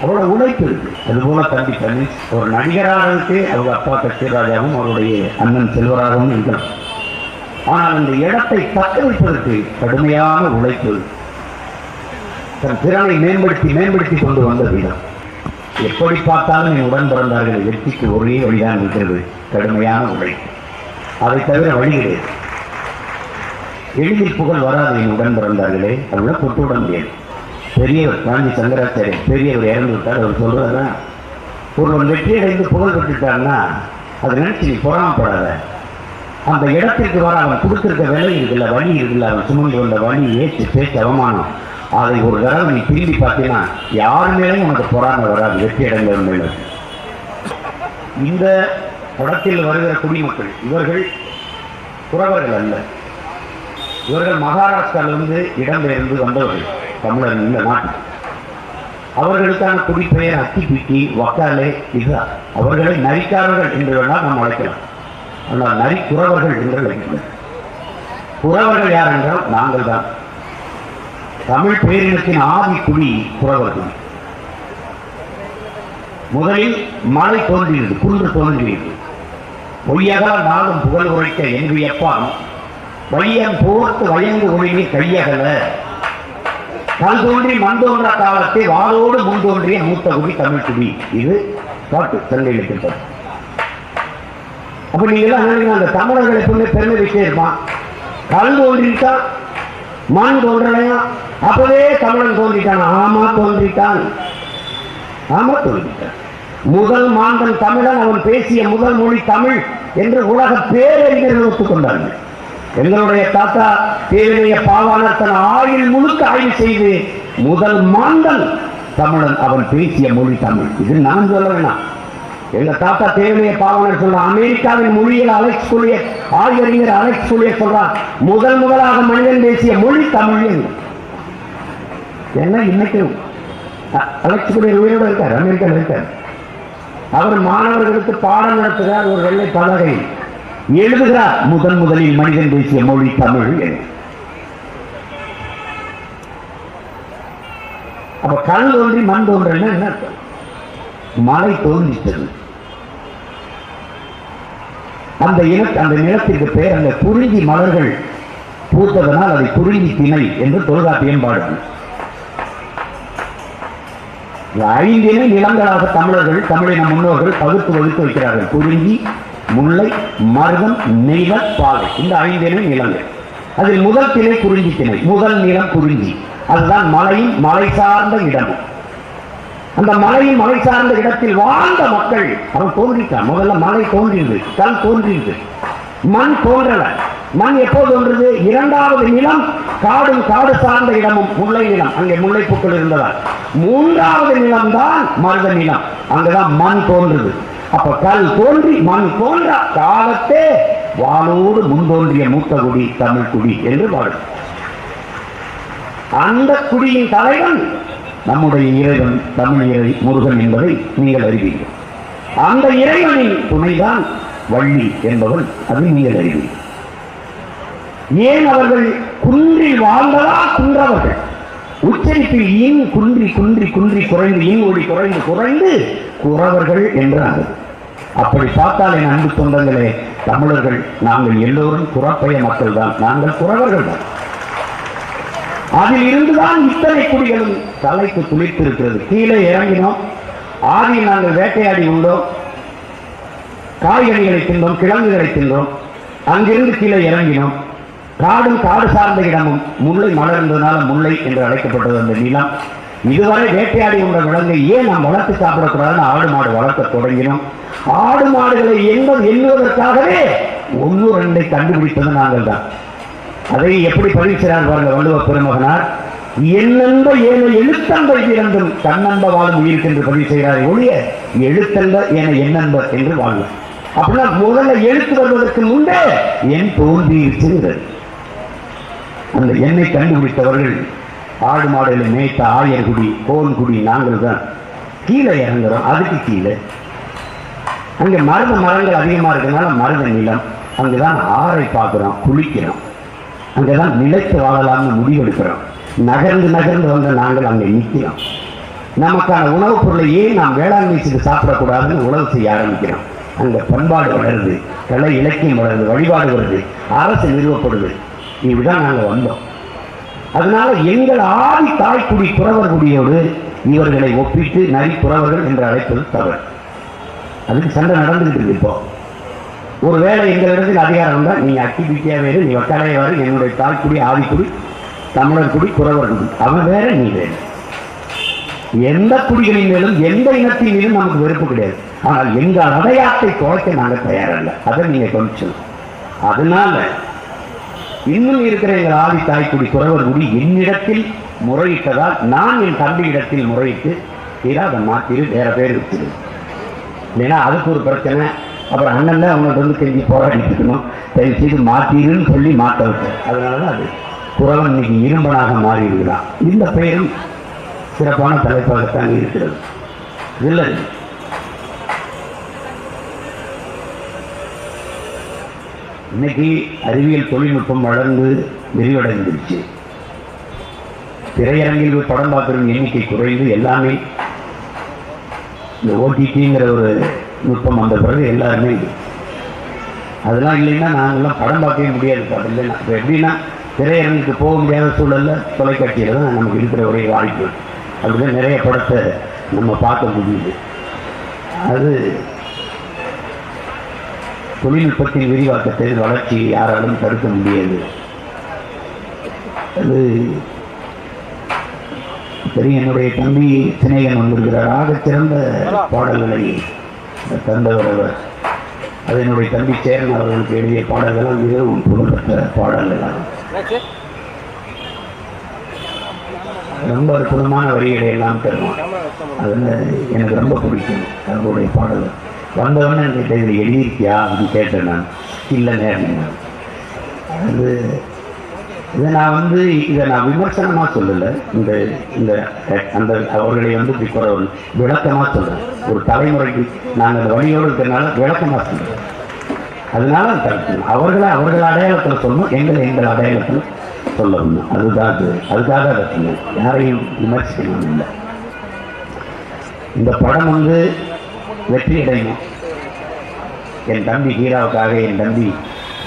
அவரோட உழைப்பு இருக்கு. அதுபோல தம்பி தனிஷ் ஒரு நடிகராக அவங்க அப்பா சத்யராஜாவும் அவருடைய அண்ணன் செல்வராகவும் இருக்கலாம். ஆனால் அந்த இடத்தை தக்க வைப்பதற்கு கடுமையான உழைப்பு, தன் திறனை மேம்படுத்தி கொண்டு வந்த விதம். எப்படி பார்த்தாலும் என் உடன் பிறந்தார்கள் வெற்றிக்கு ஒரே வழிதான் இருக்கிறது, கடுமையான உழைப்பு. அதை தவிர வழி கிடையாது. எளிதில் புகழ் வராது. என் உடன் பிறந்தார்களே அவங்கள கொண்டு விட முடியாது. பெரியவர் காஞ்சி சங்கராச்சாரியர் பெரியவர் இறந்து விட்டார். அவர் சொல்றதுதான், ஒருவன் வெற்றி அடைந்து புகழ் பெற்றுட்டான்னா அதை நினைச்சு நீ பொறாமப்படாத. அந்த இடத்திற்கு வர அவன் கொடுத்திருக்க வேலை இருக்குல்ல, வழி இருக்குல்ல, அவன் சுமந்து வந்த வழி ஏற்று பேச்சு அவமானம், அதை ஒரு தடவை நீ திரும்பி பார்த்தீங்கன்னா யார் மேலேயும் உனக்கு பொறாமை வராது. வெற்றி அடைந்தவர் மேலே. இந்த படத்தில் வருகிற குடிமக்கள் இவர்கள் குறவர்கள் அல்ல. இவர்கள் மகாராஷ்டிராவிலிருந்து இடம்பெயர்ந்து வந்தவர்கள், தமிழர் இந்த நாட்டில். அவர்களுக்கான குடிப்பெயர் அத்திப்பிட்டி, வக்காலே, இதா. அவர்களை நரிக்காரர்கள் என்று வேணால் நாம் அழைக்கலாம். ஆனால் நரி குறவர்கள் என்று அழைக்கலாம். குறவர்கள் யார் என்றால் நாங்கள் தான். தமிழ் பேரினத்தின் ஆதி குடி குறவர்கள். முதலில் மலை தோன்றியது, குன்று தோன்றியது. பொய்யகால் நாளும் புகழ் உரைக்க என்று எப்பான் வையன் போர்த்து வயங்கு ஒளினி கையகல கல் தோன்றி மண் தோன்ற காலத்தை வாளோடு முன் தோன்றிய மூத்த குடி தமிழ் குடி. இது பாட்டு சந்தையில் திட்டம். அப்ப நீங்க எல்லாம் அந்த தமிழர்களை எப்பவுமே பெருமை விஷயம் இருப்பான். கல் தோன்றிட்டா மண் தோன்றலையா, அப்பவே தமிழன் தோன்றிட்டான். ஆமா தோன்றிட்டான். முதல் மாந்தன் தமிழன், அவன் பேசிய முதல் மொழி தமிழ் என்று உலக பேரறிஞர்கள் ஒத்துக்கொண்டார்கள். எங்களுடைய தாத்தா தேவைய பாவாணர் தன் ஆயுள் முழுக்க ஆய்வு செய்து முதல் மாந்தன் தமிழன், அவன் பேசிய மொழி தமிழ். இது நான் சொல்ல வேணாம். எங்க தாத்தா தேவைய பாவாணர் சொல்ற, அமெரிக்காவின் மொழியில் அலெக்ஸ் குலியர், ஆய்வறிஞர் அலெக்ஸ் குலியர் சொல்றார், முதலாக மனிதன் பேசிய மொழி தமிழ். என்ன இன்னைக்கு அலெக்ஸ் குலியர் உயிரோடு இருக்கார், அமெரிக்காவில் இருக்கார். அவர் மாணவர்களுக்கு பாடம் நடத்துகிறார். ஒரு வெள்ளை பலகை எழுதுகிறார், முதலில் மனிதன் பேசிய மொழி தமிழ். அப்ப கல் தோன்றி மண் தோன்றல்னா என்ன? மழை தோன்றிட்டது. அந்த நிலத்திற்கு பெயர், அந்த குறிஞ்சி மலர்கள் பூத்ததனால் அதை குறிஞ்சி திணை என்று தொல்காப்பியம் பாடுகிறார். 5 நிலங்களாக தமிழர்கள், தமிழின முன்னோர்கள் பகுத்து வகுத்து வைக்கிறார்கள். குறிஞ்சி, முல்லை, மருதம், நெய்தல், பாலை. இந்த 5 நிலங்கள். அதில் முதல் திணை குறிஞ்சி திணை. முதல் நிலம் குறிஞ்சி. அதுதான் மலையும் மலை சார்ந்த இடமும். அந்த மலையும் மலை சார்ந்த இடத்தில் வாழ்ந்த மக்கள் அவன் தோன்றிட்டான். முதல்ல மலை தோன்றியது, கல் தோன்றியது, மண் தோன்றல. மண் எப்போது தோன்றது? இரண்டாவது நிலம் காடு சார்ந்த இடமும், முல்லை நிலம், அங்கே முல்லை பூக்கள் இருந்ததால். மூன்றாவது நிலம் தான் மருத நிலம், அங்குதான் மண் தோன்றுது. அப்ப கல் தோன்றி மண் தோன்ற காலத்தே வாளோடு முன்தோன்றிய மூத்த குடி தமிழ் குடி என்று பாடும். அந்த குடியின் தலைவன் நம்முடைய இறைவன், தமிழ் இறை முருகன் என்பதை நீங்கள் அறிவீர்கள். அந்த இறைவனின் துணைதான் வள்ளி என்பவன், அதை நீங்கள் அறிவீர்கள். ஏன் அவர்கள் குன்றில் வாழ்ந்ததா? குன்றவர்கள் உச்சரிப்பில் இன் குன்றி குன்றி குன்றி குறைந்து, இன் ஒளி குறைந்து குறைந்து குறவர்கள் என்றார்கள். அப்படி பார்த்தால் என் அன்பு சொந்தங்களே, தமிழர்கள் நாங்கள் எல்லோரும் குறப்பைய மக்கள் தான், நாங்கள் குறவர்கள் தான். அதில் இருந்துதான் இத்தனை குடிகளும் தலைக்கு துளித்திருக்கிறது. கீழே இறங்கினோம், ஆதியில் நாங்கள் வேட்டையாடி உண்டோம், காய்கறிகளை தின்றோம், கிழங்குகளை தின்றோம். அங்கிருந்து கீழே இறங்கினோம். காடு சார்ந்த இடமும், முல்லை மலர்ந்ததுனால முல்லை என்று அழைக்கப்பட்டது அந்த நிலம். இதுவரை வேட்டையாடி உள்ள விலங்கை ஏன் நாம் வளர்த்து சாப்பிடக்கூடாதுன்னு ஆடு மாடு வளர்க்க தொடங்கினோம். ஆடு மாடுகளை எண்ணுவதற்காகவே 1-2 கண்டுபிடித்தது நாங்கள் தான். அதை எப்படி பதிவுகிறார் பாருங்க வள்ளுவ பெருமகனார். எண்ணென்ப ஏன எழுத்தன்ப இரண்டும் தன்னன்ப வாழும் உயிருக்கு என்று பதிவு செய்கிறார். ஒழிய எழுத்தன்ப ஏன எண்ணென்ப என்று வாழும். அப்படின்னா முதல்ல எழுத்து வருவதற்கு முன்பே என் தோன்றியிருக்கிறது. அந்த எண்ணை கண்டுபிடித்தவர்கள் ஆடு மாடுகளை மேய்த்த ஆயர்குடி, கோன்குடி நாங்கள் தான். கீழே இறங்குறோம், அதுக்கு கீழே அங்கே மருத மரங்கள் அதிகமாக இருக்கிறதுனால மருத நிலம். அங்குதான் ஆறை பார்க்குறோம், குளிக்கிறோம். அங்கேதான் நிலைத்து வாழலாம்னு முடிவெடுக்கிறோம். நகர்ந்து வந்த நாங்கள் அங்கே நிற்கிறோம். நமக்கான உணவுப் பொருளை ஏன் நாம் வேளாண்மை செய்து சாப்பிடக்கூடாதுன்னு உணவு செய்ய ஆரம்பிக்கிறோம். அங்க பண்பாடு வளருது, கலை இலக்கியம் வளருது, வழிபாடு வருது, அரசு நிறுவப்படுது. இப்படிதான் நாங்கள் வந்தோம். அதனால எங்கள் ஆதி தாய்க்குடி குறவர் குடியோடு இவர்களை ஒப்பிட்டு நரி குறவர்கள் என்று அழைப்பது தவறு. அதுக்கு சண்டை நடந்துகிட்டு இருக்கு. இப்போ ஒருவேளை எங்களிடத்தில் அதிகாரம் தான், நீங்க அக்கிபிட்டியா வேறு, நீ வக்காலையா வேறு, என்னுடைய தாய்க்குடி ஆதிக்குடி தமிழர் குடி குறவர் குடி, அவன் வேற நீ வேறு. எந்த குடிகளின் மேலும் எந்த இனத்தின் மீதும் நமக்கு வெறுப்பு கிடையாது. ஆனால் எங்கள் அடையாளத்தை குறைக்க நாங்கள் தயாரல்ல. அதை நீங்க கொஞ்சம். அதனால இன்னும் இருக்கிற எங்கள் ஆதி தாய்க்குடி குறவர் குடி என்னிடத்தில் முறையிட்டதால் நான் என் தம்பி இடத்தில் முறையிட்டு அதை மாற்றிடு, வேற பேர் வச்சிரு. இல்லைன்னா அதுக்கு ஒரு பிரச்சனை. அப்புறம் அண்ணன் தான் அவங்கள்ட்ட வந்து கெஞ்சி போராடிட்டு இருக்கணும், தயவு செய்து மாற்றிடுன்னு சொல்லி மாற்ற வச்சேன். அதனாலதான் அது குறவன் இன்னைக்கு இரும்பனாக மாறி இருக்கிறான். இந்த பெயரும் சிறப்பான தலைப்பாகத்தான் இருக்கிறது. இல்லை, இன்னைக்கு அறிவியல் தொழில்நுட்பம் வளர்ந்து விரிவடைந்துருச்சு. திரையரங்கில் படம் பார்க்குற எண்ணிக்கை குறைந்து எல்லாமே இந்த ஓடிடிங்கிற ஒரு நுட்பம் வந்த பிறகு எல்லாருமே அதெல்லாம் இல்லைன்னா நாங்கள்லாம் படம் பார்க்கவே முடியாது. அது இல்லைன்னா இப்போ எப்படின்னா திரையரங்குக்கு போக முடியாத சூழலில் தொலைக்காட்சியில் தான் நமக்கு இருக்கிற ஒரே வாய்ப்பு. அப்படிதான் நிறைய படத்தை நம்ம பார்க்க முடியுது. அது தொழில்நுட்பத்தின் விரிவாக்கத்தை வளர்ச்சி யாராலும் தடுக்க முடியாது. அது சரி. என்னுடைய தம்பி சிநேகன் வந்திருக்கிறார். ஆக சிறந்த பாடல்களை தந்தவர் அவர். அது என்னுடைய தம்பி சேரன் அவர்களுக்கு எழுதிய பாடல்களால் மிகவும் புகழ்பெற்ற பாடல்கள். ரொம்ப அற்புதமான வரிகளை எல்லாம் தருவான். அதில் எனக்கு ரொம்ப பிடிக்கும் அவருடைய பாடல்கள். வந்தவொடனே எனக்கு இதில் எழுதியிருக்கியா அப்படின்னு கேட்டேன். நான் இல்லை நேரம். அது இதை நான் விமர்சனமாக சொல்லலை. இந்த அந்த அவர்களை இப்போ ஒரு விளக்கமாக சொல்கிறேன். ஒரு தலைமுறைக்கு நாங்கள் அந்த வழியோடு இருக்கிறதுனால விளக்கமாக சொல்கிறோம். அதனால அவர்கள் அடையாளத்தில் சொல்லணும், எங்கள் அடையாளத்தில் சொல்லணும். அதுதான் அதுக்காக அதை சொன்னேன். யாரையும் விமர்சிக்கணும் இல்லை. இந்த படம் வெற்றி அடையணும். என் தம்பி ஹீராவுக்காக, என் தம்பி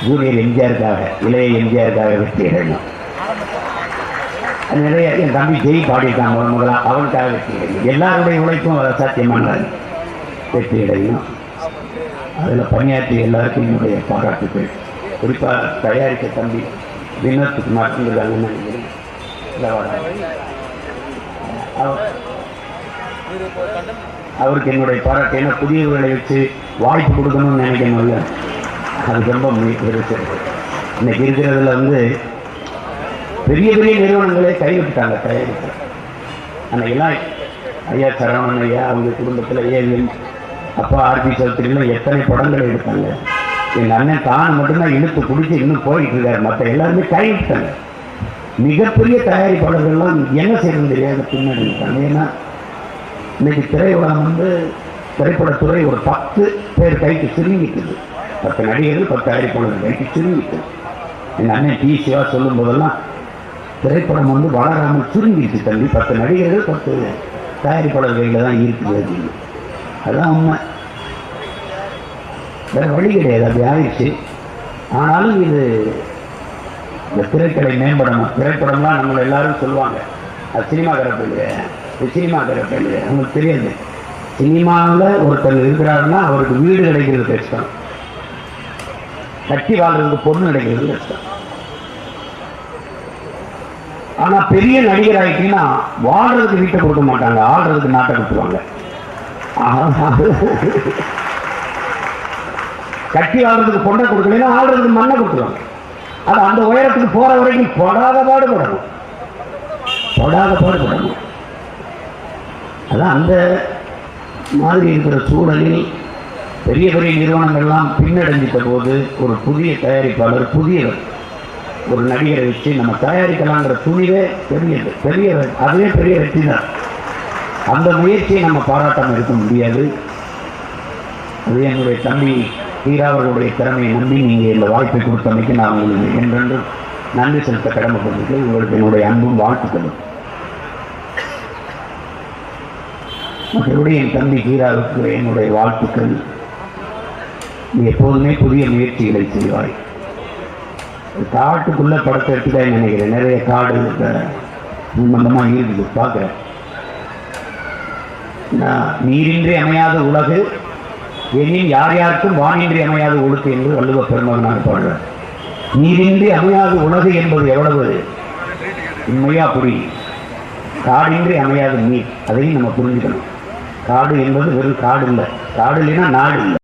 ஜூனியர் எம்ஜிஆருக்காக, இளைய எம்ஜிஆருக்காக வெற்றி அடையணும். நிறைய என் தம்பி ஜெய் பாடியிருக்காங்க முதலாக, அவனுக்காக வெற்றி அடையணும். எல்லாருடைய உழைப்பும் சாத்தியமான வெற்றி அடையணும். அதில் பணியாற்றிய எல்லாருக்கும் என்னுடைய பாராட்டுகள். குறிப்பாக தயாரித்த தம்பி வினோத்துக்கு மாற்றிருக்காங்கன்னு நினைக்கிறேன். அவருக்கு என்னுடைய பாராட்டு. ஏன்னா புதியவர்களை வச்சு வாய்ப்பு கொடுக்கணும்னு நினைக்கணும்ல, அது ரொம்ப பெருசு. இன்னைக்கு இருக்கிறதுல பெரிய பெரிய நிறுவனங்களே கைவிட்டுட்டாங்க தயாரிப்பு. அன்னைக்கெல்லாம் ஐயா சரவணன் ஐயா அவங்க குடும்பத்தில் ஏவிஎம் அப்பா ஆர்பி சௌத்ரிலாம் எத்தனை படங்கள் எடுத்தாங்க. எங்கள் அண்ணன் தான் மட்டும்தான் இழுத்து குடிச்சு இன்னும் போயிட்டு இருக்காரு. மற்ற எல்லாருமே கைவிட்டாங்க. மிகப்பெரிய தயாரிப்பாளர்கள்லாம் என்ன செய்யணும் தெரியாத பின்னாடி இருக்காங்க. ஏன்னா இன்னைக்கு திரையுலகம் திரைப்படத்துறை ஒரு 10 பேர் கைக்கு சுருங்கிட்டுது. 10 நடிகர்கள் 10 தயாரிப்பாளர்கள் கைக்கு சுருங்கிட்டுது. எங்கள் அண்ணன் டி சிவா சொல்லும் போதெல்லாம் திரைப்படம் வளராமல் சுருங்கிடுச்சு தம்பி. 10 நடிகர்கள் 10 தயாரிப்பாளர் கையில் தான் இருக்குது அப்படின்னு. அதுதான் உண்மை. வேற வழி கிடையாது. அப்படி ஆயிடுச்சு. ஆனாலும் இந்த திரைக்கலை மேம்படணும். திரைப்படம்லாம் நம்மளை எல்லாரும் சொல்லுவாங்க அது சினிமாக்காரப்ப இல்லையா, சினிமாக்காரப்ப இல்லையா. அவங்களுக்கு தெரியாது. சினிமாவில் ஒருத்தர் இருக்கிறாருன்னா அவருக்கு வீடு கிடைக்கிறது கஷ்டம், கட்டி வாழ்றதுக்கு பொண்ணு கிடைக்கிறது கஷ்டம். ஆனா பெரிய நடிகர் ஆகிட்டீங்கன்னா வாழ்றதுக்கு வீட்டை கொடுக்க மாட்டாங்க, ஆடுறதுக்கு நாட்டை கொடுத்துருவாங்க. கட்டி வாழ்றதுக்கு பொண்ணை கொடுக்கலன்னா ஆடுறதுக்கு மண்ணை கொடுத்துருவாங்க. அது அந்த உயரத்துக்கு போற வரைக்கும் படாத பாடுபடணும். அதான் அந்த மாதிரி இருக்கிற சூழலில் பெரிய பெரிய நிறுவனங்கள்லாம் பின்னடைஞ்சிட்ட போது ஒரு புதிய தயாரிப்பாளர், புதியவர், ஒரு நடிகரை வச்சு நம்ம தயாரிக்கலாங்கிற துணிவே பெரியது. அதுவே பெரிய வெற்றி தான். அந்த முயற்சியை நம்ம பாராட்டாமல் இருக்க முடியாது. அது என்னுடைய தம்பி ஹீராவர்களுடைய திறமையை நம்பி நீங்கள் இந்த வாய்ப்பை கொடுத்தமைக்கு நான் உங்களுக்கு என்றென்று நன்றி செலுத்த கடமைப்பட்டிருக்கேன். உங்களுக்கு என்னுடைய அன்பும் வாழ்த்துக்களும். மற்றபடி என் தம்பி கீராவுக்கு என்னுடைய வாழ்த்துக்கள். நீ எப்போதுமே புதிய முயற்சிகளை செய்வாய். காட்டுக்குள்ள படத்தை எடுத்துதான் நினைக்கிறேன். நிறைய காடு சம்பந்தமா இருக்குது பார்க்குறேன். நீரின்றி அமையாத உலகு எனின் யார் யாருக்கும் வானின்றி அமையாத ஒழுக்கு என்று வள்ளுவ பெருமகனாக பாடுறார். நீரின்றி அமையாத உலகு என்பது எவ்வளவு உண்மையா அப்படி காடின்றி அமையாத நீர், அதையும் நம்ம புரிஞ்சுக்கணும். காடு என்பது வெறும் காடு இல்லை. காடு இல்லைன்னா நாடு இல்லை.